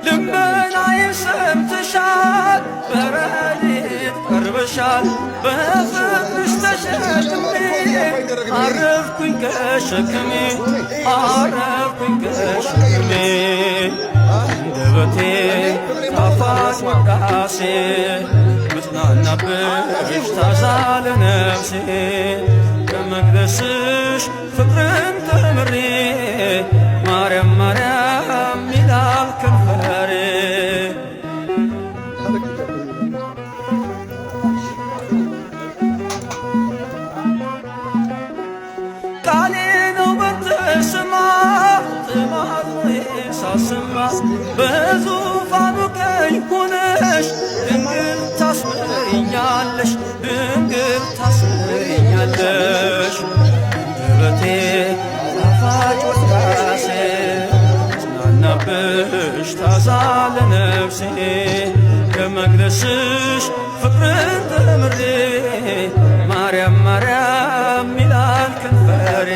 ልመናዬን ሰምተሻል በረድኤት ቀርበሻል በፍቅርሽ ተሸክሜ አረፍኩኝ ከሸክሜ አረፍኩኝ ከሸክሜ አንደበቴ ጣፋጭ ውዳሴ ምጽናናብሽ ታዛ ለነፍሴ ከመቅደስሽ ፍቅርን ተምሬ ማርያም ማርያም ይላል ከንፈሬ ቃሌ ነው በተሰማ ጥማቴ ሳሰማ በዙፋኑ ቀኝ ሆነሽ ድንግል ታስምረኛለሽ ድንግል ታስምረኛለሽ አንደበቴ ጣፋጭ ውዳሴ ጽናናብሽ ታዛ ለነፍሴ ከመቅደስሽ ፍቅርን ተምሬ ማርያም ማርያም ይላል ከንፈሬ